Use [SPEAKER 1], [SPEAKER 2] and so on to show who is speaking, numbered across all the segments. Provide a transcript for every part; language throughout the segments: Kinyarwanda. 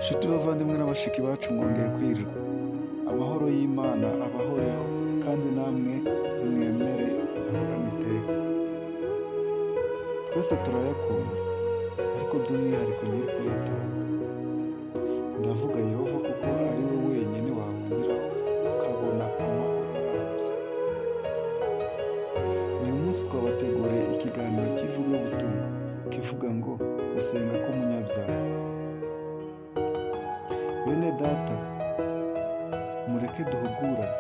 [SPEAKER 1] Nshuti bavandimwe n'abashiki bacu mwongeye kwirirwa. Amahoro y'Imana abahoreho kandi namwe mwemere ahorane iteka. Twese turayakunda ariko by'umwihariko nyiri kuyatanga. Ndavuga Yehova kuko ari we wenyine wahungiraho ukabona amahoro arambye. Uyu munsi twabateguriye ikiganiro cy'ivugabutumwa kivuga ngo gusenga k'umunyabyaha. Bene data, mureke duhugurane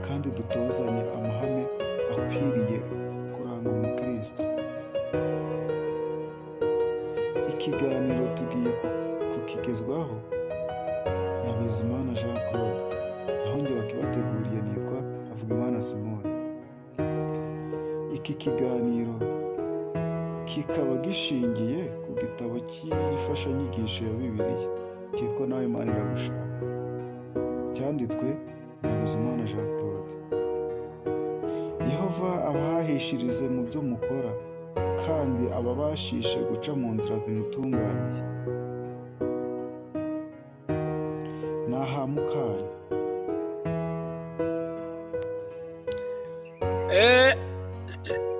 [SPEAKER 1] kandi dutozanye amahame akwiriye kuranga umukristo. Ikiganiro tugiye kukigezwaho na Bizimana Jean Claude, naho njye wakibateguriye nitwa Havugimana Simone. Iki kiganiro kikaba gishingiye ku gitabo cy'imfashanyigisho ya Bibiliya cyitwa Nawe Imana Iragushaka, cyanditswe na Bizimana Jean Claude. Yehova abahahishirize mu byo mukora kandi ababashishe guca mu nzira zimutunganiye. Nahamukanye.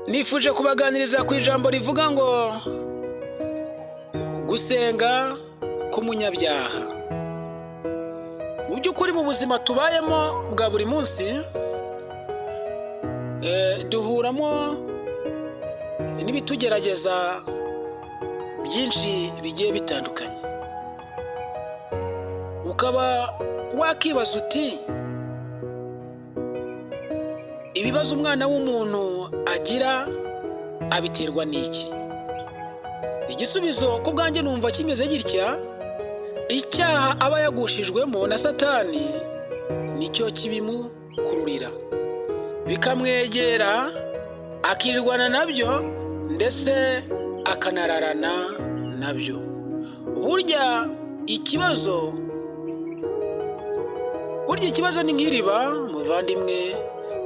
[SPEAKER 2] Nifuje kubaganiriza ku ijambo rivuga ngo gusenga k'umunyabyaha. Mu by'ukuri mu buzima tubayemo bwa buri munsi duhuramo n'ibitugerageza byinshi bigiye bitandukanye. Ukaba wakibaza uti ibibazo umwana w'umuntu agira abiterwa n'iki? Igisubizo ku bwanjye numva kimeze gitya: icyaha aba yagushijwemo na Satani nicyo kibimukururira, bikamwegera akirwana nabyo ndetse akanararana nabyo. Burya ikibazo ni nk'iriba muvandimwe.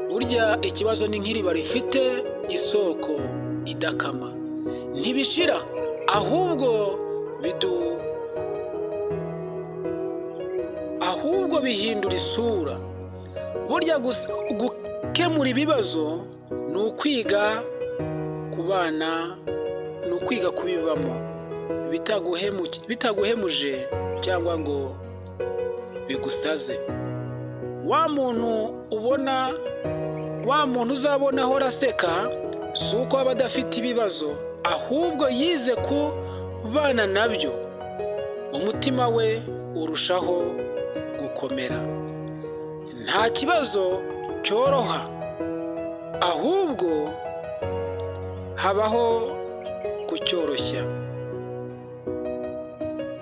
[SPEAKER 2] Burya ikibazo ni nk'iriba rifite isoko idakama, ntibishira ahubwo bihindura isura. Burya gukemura ibibazo ni ukwiga kubana, ni ukwiga kubibamo bitaguhemuje cyangwa ngo bigusaze. Wa muntu uzabona ahora aseka si uko aba adafite ibibazo, ahubwo yize kubana nabyo, umutima we urushaho gukomera. Nta kibazo cyoroha, ahubwo habaho kucyoroshya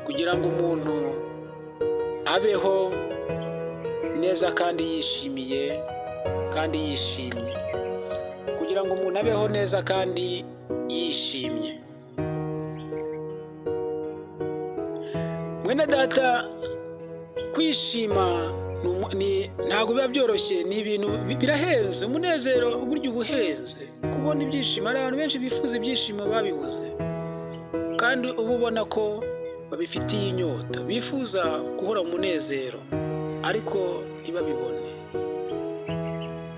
[SPEAKER 2] kugira ngo umuntu abeho neza kandi yishimye. Kugira ngo umuntu abeho neza kandi yishimye. Mwene data, kwishima ntabwo biba byoroshye, ni ibintu birahenze. Umunezero burya uba uhenze. Kubona ibyishimo, hari abantu benshi bifuza ibyishimo babibuze, kandi uba ubona ko babifitiye inyota, bifuza guhora mu munezero ariko ntibabibone.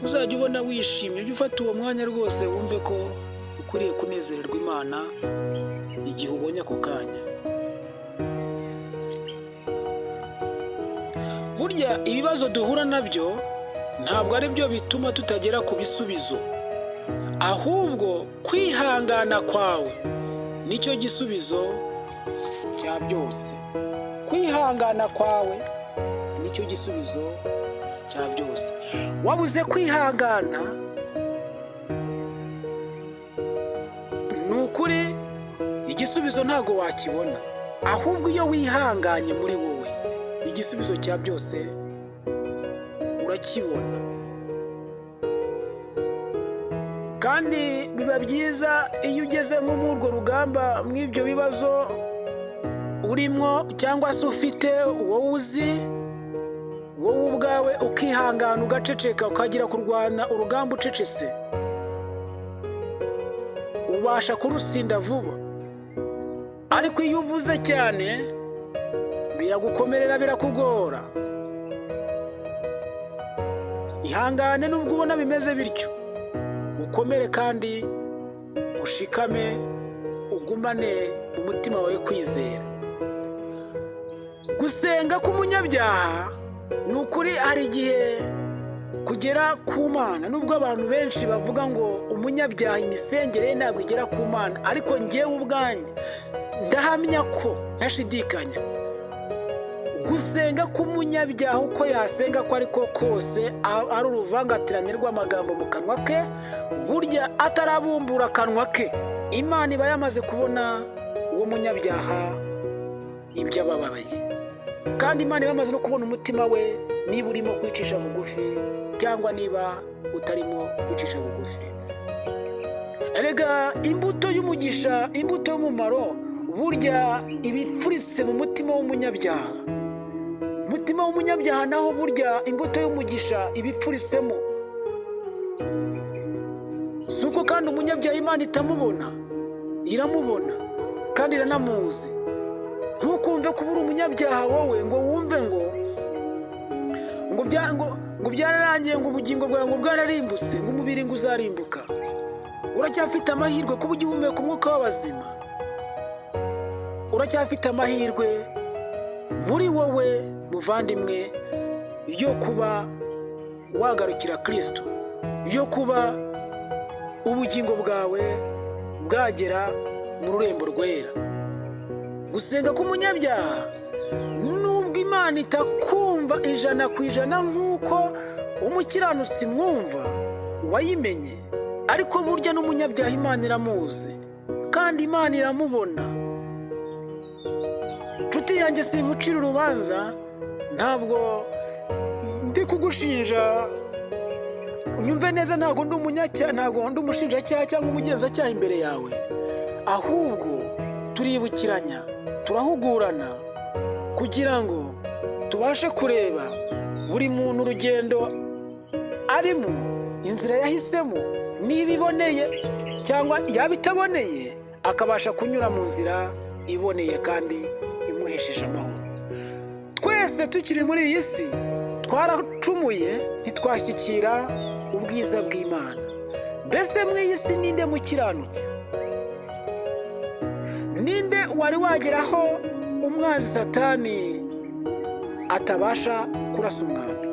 [SPEAKER 2] Uzajya ubona wishimye, ujye ufata uwo mwanya rwose wumve ko ukwiriye kunezererwa Imana igihe ubonye ako kanya. Burya ibibazo duhura nabyo ntabwo ari byo bituma tutagera ku bisubizo, ahubwo kwihangana kwawe nicyo gisubizo cya byose. Kwihangana kwawe nicyo gisubizo cya byose. Wabuze kwihangana, ni ukuri igisubizo ntabwo wakibona, ahubwo iyo wihanganye muri wowe igisubizo cya byose urakibona. Kandi biba byiza iyo ugeze nko muri urwo rugamba, mw'ibyo bibazo urimo cyangwa se ufite wowe uzi, wowe ubwawe ukihangana ugaceceka, ukagira kurwana urugamba ucecetse, ubasha kurutsinda vuba. Ariko iyo uvuze cyane biragukomerera, birakugora. Ihangane nubwo ubona bimeze bityo, ukomere kandi ushikame, ugumane umutima wawe kwizera. Gusenga k'umunyabyaha ni ukuri hari igihe kugera ku Mana, nubwo abantu benshi bavuga ngo umunyabyaha imisengere ntabwo igera ku Mana, ariko njyewe ubwanjye ndahamya ko ntashidikanya gusenga k'umunyabyaha uko yasenga ko ariko kose ari uruvangatirane rw'amagambo mu kanwa ke, burya atarabumbura akanwa ke Imana iba yamaze kubona uwo munyabyaha ibyo ababaye, kandi Imana iba yamaze no kubona umutima we, niba urimo kwicisha bugufi cyangwa niba utarimo kwicisha bugufi. Erega imbuto y'umugisha, imbuto y'umumaro, burya ibifuritse mu mutima w'umunyabyaha. Umutima w'umunyabyaha naho burya imbuto y'umugisha ibipfuritsemo. Si uko kandi umunyabyaha Imana itamubona, iramubona kandi iranamuzi. Ntukumve kuba uri umunyabyaha wowe ngo wumve ngo byararangiye, ngo ubugingo bwawe ngo bwararimbutse, ngo umubiri ngo uzarimbuka. Uracyafite amahirwe kuba ugihumeka umwuka w'abazima. Uracyafite amahirwe muri wowe muvandimwe yo kuba wagarukira Kristo, yo kuba ubugingo bwawe bwagera mu rurembo rwera. Gusenga k'umunyabyaha nubwo Imana itakumva 100% nk'uko umukiranutsi mwumva wayimenye, ariko burya n'umunyabyaha Imana iramuzi kandi Imana iramubona. Nshuti yanjye, sinkucira urubanza, ntabwo ndi kugushinja, unyumve neza, ntabwo ndi umunyacyaha, ntabwo ndi umushinjacyaha cyangwa umugenzacyaha imbere yawe, ahubwo turibukiranya, turahugurana kugira ngo tubashe kureba buri muntu urugendo arimo, inzira yahisemo, niba iboneye cyangwa yaba itaboneye, akabasha kunyura mu nzira iboneye kandi imuhesheje amahoro. Twese tukiri muri iyi si twaracumuye, ntitwashyikira ubwiza bw'Imana. Mbese mu iyi si ninde mukiranutsi? Ninde wari wageraho umwanzi Satani atabasha kurasa umwambi?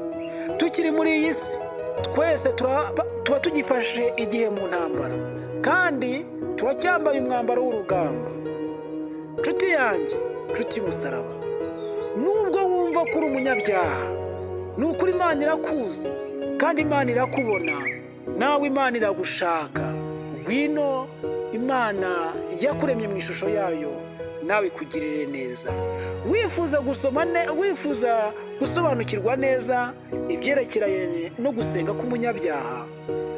[SPEAKER 2] Tukiri muri iyi si twese tuba tugifashe igihe mu ntambara, kandi turacyambaye umwambaro w'urugamba. Nshuti yanjye, nshuti y'umusaraba, nubwo wumva ko uri umunyabyaha, ni ukuri Imana irakuzi kandi Imana irakubona, nawe Imana iragushaka. Ngwino, Imana yakuremye mu ishusho yayo, nawe ikugirire neza. Wifuza gusobanukirwa neza ibyerekeranye no gusenga k'umunyabyaha,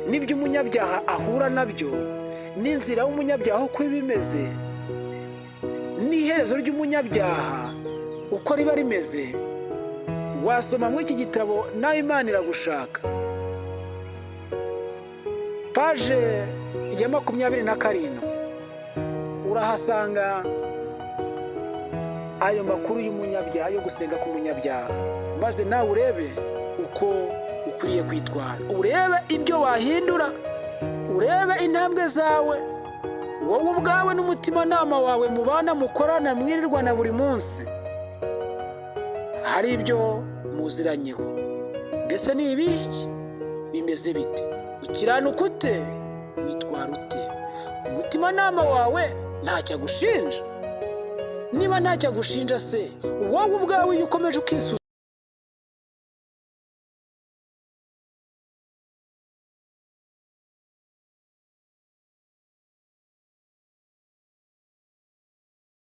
[SPEAKER 2] n'ibyo umunyabyaha ahura nabyo, n'inzira y'umunyabyaha uko iba imeze, n'iherezo ry'umunyabyaha uko riba rimeze, wasoma muri iki gitabo nawe Imana iragushaka. Paje ya 27 urahasanga ayo makuru y'umunyabyaha, yo gusenga k'umunyabyaha, maze nawe urebe uko ukwiriye kwitwara, urebe ibyo wahindura, urebe intambwe zawe, wowe ubwawe n'umutimanama wawe mubana, mukorana, mwirirwana buri munsi. Hari ibyo muziranyeho. Mbese ni ibiki? Bimeze bite? Ukiranuka ute? Witwara ute? Umutimanama wawe ntacyo agushinja? Niba ntacyo agushinja se, wowe ubwawe iyo ukomeje ukisuzuma